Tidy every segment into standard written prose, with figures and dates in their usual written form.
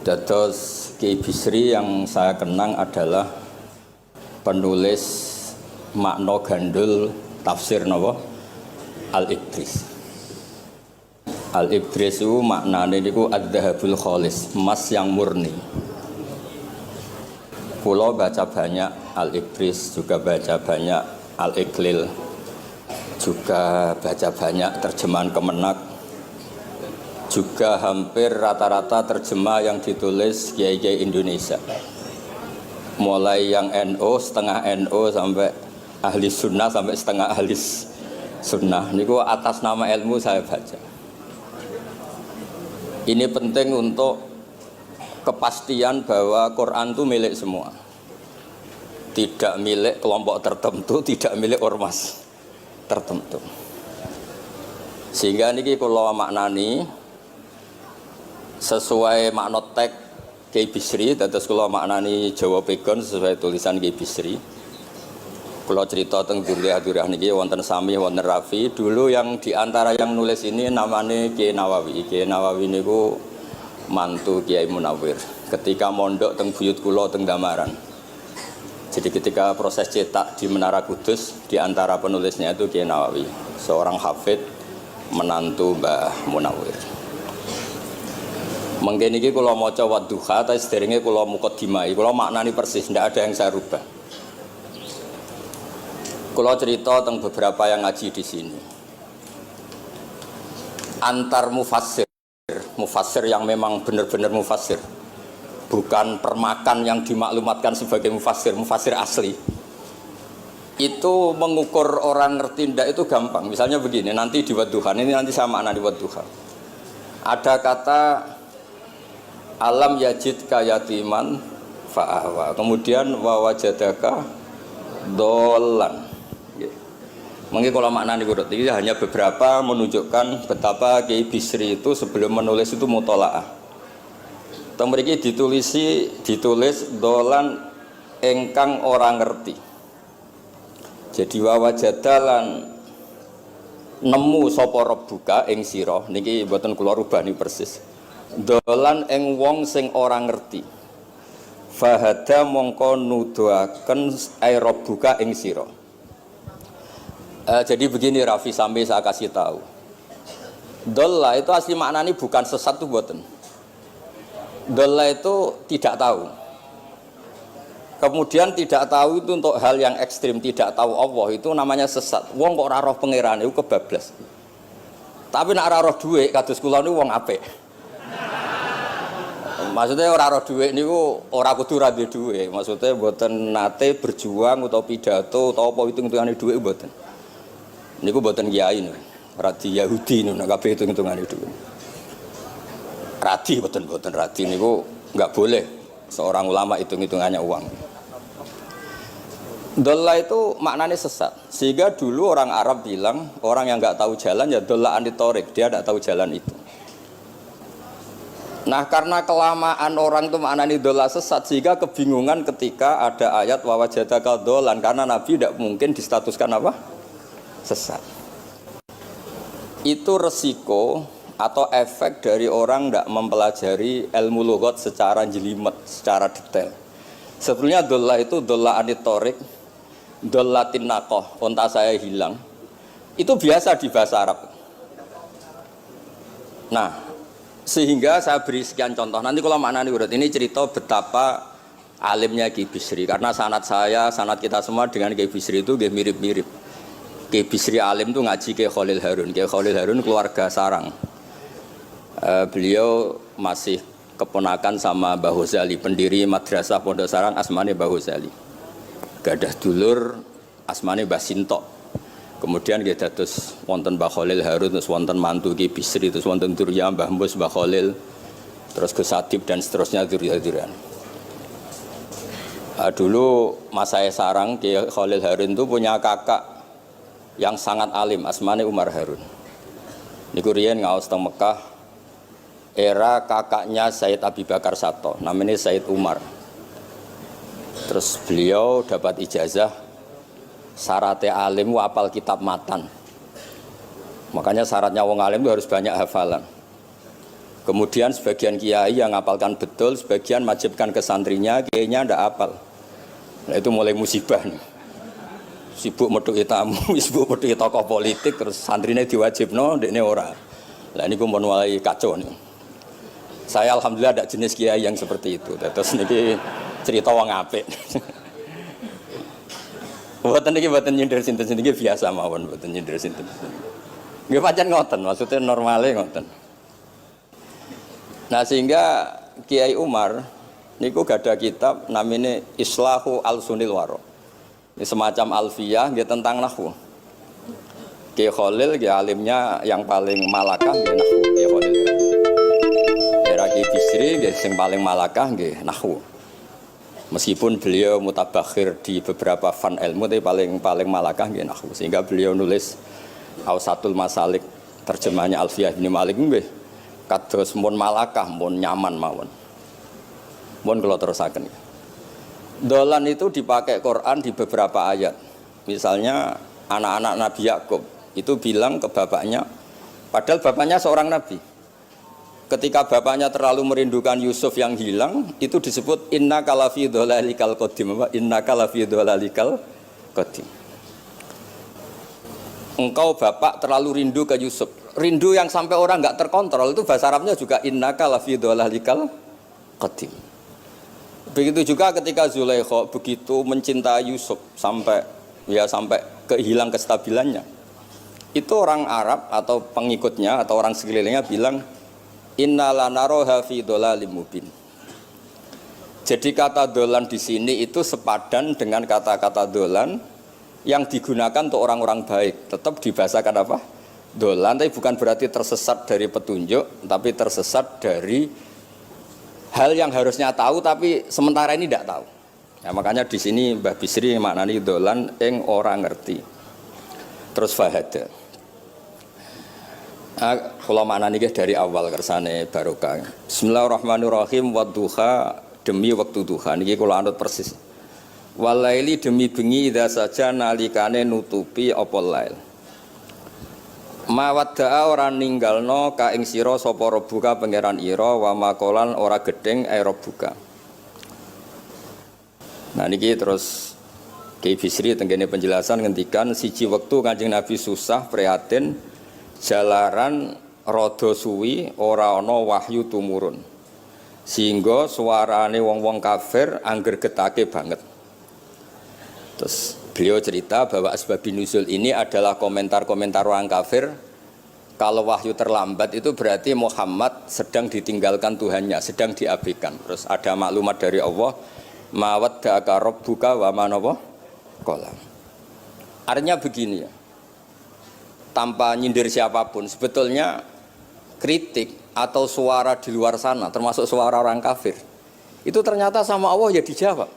Dados Kiai Bisri yang saya kenang adalah penulis makna gandul tafsir napa Al-Ibris. Al-Ibris itu maknane niku ad-dhahabul khalis, emas yang murni. Pulau baca banyak Al-Ibris, juga baca banyak Al-Iqlil, juga baca banyak terjemahan Kemenak, juga hampir rata-rata terjemah yang ditulis kiai-kiai Indonesia, mulai yang NO, setengah NO sampai ahli sunnah sampai setengah ahli sunnah. Niku atas nama ilmu saya baca. Ini penting untuk kepastian bahwa Quran itu milik semua, tidak milik kelompok tertentu, tidak milik ormas tertentu. Sehingga niki kula maknani sesuai makna teks Kiai Bisri, dados kula maknani Jawa Pegon sesuai tulisan Kiai Bisri. Kula cerita teng Dzurriyah niki wonten Sami, wonten Rafi. Dulu yang diantara yang nulis ini namanya Kiai Nawawi. Kiai Nawawi niku mantu Kiai Munawir. Ketika mondok teng buyut kula teng Damaran. Jadi ketika proses cetak di Menara Kudus, diantara penulisnya itu Kiai Nawawi, seorang hafid menantu Mbah Munawir. Mengkene iki kula maca Wadduha, tapi sederenge kula mukadimah. Kula maknani persis, ndak ada yang saya rubah. Kula cerita tentang beberapa yang ngaji di sini. Antar mufassir yang memang benar-benar mufassir, bukan permakan yang dimaklumatkan sebagai mufassir asli. Itu mengukur orang ngerti ndak itu gampang. Misalnya begini, nanti di Wadduha, ini nanti saya makna di Wadduha. Ada kata alam yajid kayatiman fa'awa, kemudian wawajadaka dolan. Mungkin kalau makna ini kurut ini hanya beberapa menunjukkan betapa Kiai Bisri itu sebelum menulis itu mutolaah. Temriki ditulis dolan engkang orang ngerti. Jadi wawajadalan nemu sapa rabbuka ing sira niki mboten kula rubah niki persis. Dolan ing wong sing ora ngerti. Fahada mongko nuduhaken aerobuka ing sira. Jadi begini Rafi, sampai saya kasih tahu. Dolla itu asli maknanya bukan sesat tuh mboten. Dolla itu tidak tahu. Kemudian tidak tahu itu untuk hal yang ekstrim, tidak tahu Allah itu namanya sesat. Wong kok ora roh pangeran iku kebablas. Tapi nek ora roh dhuwit kados kula niku wong apik. Maksudnya orang roh duit niku ora kudu ra duwe duit. Maksudnya mboten nate berjuang utawa pidato utawa apa hitung-hitungane duit mboten. Niku mboten kiai niku. Radi Yahudi niku nek kabeh hitung-hitungane duit. Radi mboten radi niku enggak boleh seorang ulama hitung-hitungannya uang. Dolla itu maknanya sesat. Sehingga dulu orang Arab bilang orang yang enggak tahu jalan ya dolla anitorik, dia enggak tahu jalan itu. Nah karena kelamaan orang itu maknani dola sesat sehingga kebingungan ketika ada ayat wawajadaka dolan, karena Nabi tidak mungkin distatuskan apa? Sesat. Itu resiko atau efek dari orang tidak mempelajari ilmu lughat secara jelimet, secara detail. Sebetulnya dola itu dola anitorik, dola tinakoh, onta saya hilang. Itu biasa di bahasa Arab. Nah sehingga saya beri sekian contoh. Nanti kalau maknanya urut ini cerita betapa alimnya Kiai Bisri. Karena sanad saya, sanad kita semua dengan Kiai Bisri itu mirip-mirip. Kiai Bisri alim itu ngaji Kiai Khalil Harun. Kiai Khalil Harun keluarga sarang. Beliau masih keponakan sama Mbah Ghazali, pendiri madrasah Pondok Sarang asmane Mbah Ghazali. Gadah dulur asmane Mbah Sintok. Kemudian kita terus wonten Mbah Khalil Harun, terus wonten mantu Kiai Bisri, terus wonten Durya Mbah Mus, Mbah Khalil, terus Gus Adib dan seterusnya Durya-Duryan. Dulu Mas saya sarang Kiai Khalil Harun itu punya kakak yang sangat alim, asmane Umar Harun. Niku riyen ngaos teng Mekah, era kakaknya Sayyid Abi Bakar Sato, namanya Sayyid Umar. Terus beliau dapat ijazah. Syaratnya alim itu hafal kitab matan. Makanya syaratnya wong alim itu harus banyak hafalan. Kemudian sebagian kiai yang ngapalkan betul, sebagian wajibkan ke santrinya, kiainya ndak apal. Nah itu mulai musibah nih. Sibuk metuki tamu, sibuk metuki tokoh politik, terus santrinya diwajibno, dekne ora. Lah ini pun mulai kacau nih. Saya alhamdulillah ada jenis kiai yang seperti itu. Terus niki cerita wong apik. Mboten niki mboten nyindir sinten-sinten iki biasa mawon, mboten nyindir sinten. Nggih pancen ngoten, maksudnya normale ngoten. Nah sehingga Kiai Umar niku gada kitab namanya Islahu Al-Sunil Waro. Ini semacam alfiyah nggih tentang nahwu. Kiai Khalil nggih alimnya yang paling malakah nggih nahwu Kiai Khalil. Era Kiai Bisri nggih sing paling malakah nggih nahwu. Meskipun beliau mutabakhir di beberapa fan ilmu tapi paling malakah nggih nahwu. Sehingga beliau nulis Ausatul Masalik terjemahnya Alfiyah bin Malik nggih. Kados mun malakah, mun nyaman mawon. Mun kula terusaken. Dolan itu dipakai Quran di beberapa ayat. Misalnya anak-anak Nabi Yakub itu bilang ke bapaknya, padahal bapaknya seorang nabi. Ketika bapaknya terlalu merindukan Yusuf yang hilang, itu disebut innaka lafi dhalalikal qadim. Innaka lafi dhalalikal qadim. Engkau bapak terlalu rindu ke Yusuf. Rindu yang sampai orang enggak terkontrol itu bahasa Arabnya juga innaka lafi dhalalikal qadim. Begitu juga ketika Zulaikha begitu mencintai Yusuf sampai kehilang kestabilannya. Itu orang Arab atau pengikutnya atau orang sekelilingnya bilang innalanaroha fi dhalalim mubin. Jadi kata dolan di sini itu sepadan dengan kata-kata dolan yang digunakan untuk orang-orang baik. Tetap dibahasakan apa? Dolan, tapi bukan berarti tersesat dari petunjuk, tapi tersesat dari hal yang harusnya tahu tapi sementara ini tidak tahu. Ya, makanya di sini Mbah Bisri maknani dolan ing ora ngerti. Terus fahada. Kalau maknani dari awal kersane barokah. Bismillahirrahmanirrahim wadduha demi waktu duha. Niki kula anut persis. Walaili demi bengi idza saja nalikane nutupi apa lail. Mawadda'a ora ninggalno ka ing sira sapa rabbuka pangeran ira wa makolan ora gedeng rabbuka. Nah niki terus Kiai Bisri tenggene penjelasan ngendikan siji wektu Kanjeng Nabi susah prihatin jalaran rada suwi ora ana wahyu tumurun. Sehingga suarane wong-wong kafir angger getake banget. Terus beliau cerita bahwa asbabun nuzul ini adalah komentar-komentar orang kafir. Kalau wahyu terlambat itu berarti Muhammad sedang ditinggalkan Tuhannya, sedang diabaikan. Terus ada maklumat dari Allah, mawaddaka rabbuka wa ma qala. Artinya begini ya. Tanpa nyindir siapapun, sebetulnya kritik atau suara di luar sana, termasuk suara orang kafir, itu ternyata sama Allah ya dijawab.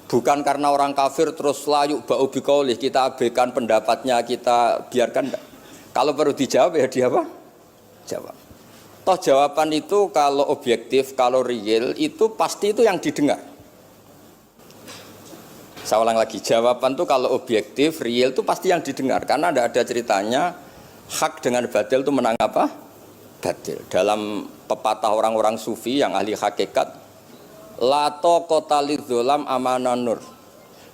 Bukan karena orang kafir terus layuk ba'u biqaulih kita abaikan pendapatnya, kita biarkan. Kalau perlu dijawab ya dia apa? Jawab. Toh jawaban itu kalau objektif, kalau real itu pasti itu yang didengar. Saya ulang lagi, jawaban itu kalau objektif, real itu pasti yang didengar. Karena tidak ada ceritanya hak dengan batil itu menang apa? Batil. Dalam pepatah orang-orang sufi yang ahli hakikat, lato kota lidzolam amanan nur.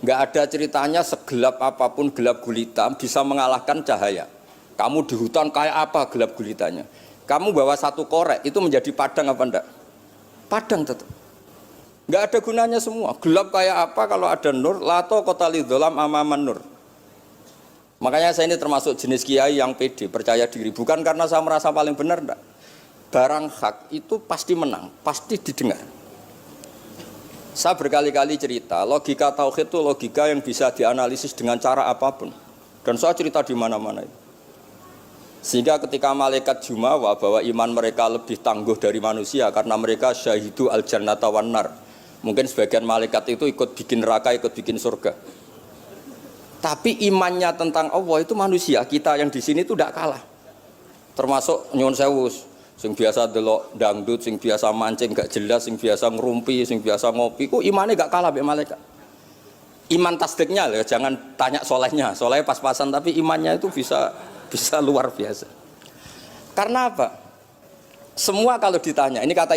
Nggak ada ceritanya segelap apapun gelap gulita bisa mengalahkan cahaya. Kamu di hutan kayak apa gelap gulitanya? Kamu bawa satu korek itu menjadi padang apa enggak? Padang tetap. Nggak ada gunanya semua. Gelap kayak apa kalau ada nur? Lato kota lidzolam amaman nur. Makanya saya ini termasuk jenis kiai yang pede, percaya diri. Bukan karena saya merasa paling benar enggak. Barang hak itu pasti menang, pasti didengar. Saya berkali-kali cerita, logika tauhid itu logika yang bisa dianalisis dengan cara apapun. Dan saya cerita di mana-mana itu. Sehingga ketika malaikat jumawa bahwa iman mereka lebih tangguh dari manusia karena mereka syahidu al-jannata wan nar. Mungkin sebagian malaikat itu ikut bikin neraka, ikut bikin surga. Tapi imannya tentang Allah itu manusia, kita yang di sini itu tidak kalah. Termasuk nyuwun sewu, sing biasa delok dangdut, sing biasa mancing gak jelas, sing biasa ngerumpi, sing biasa ngopi, kok imannya gak kalah be malaikat. Iman tasdiknya loh, jangan tanya solehnya, solehnya pas-pasan, tapi imannya itu bisa luar biasa. Karena apa? Semua kalau ditanya, ini kata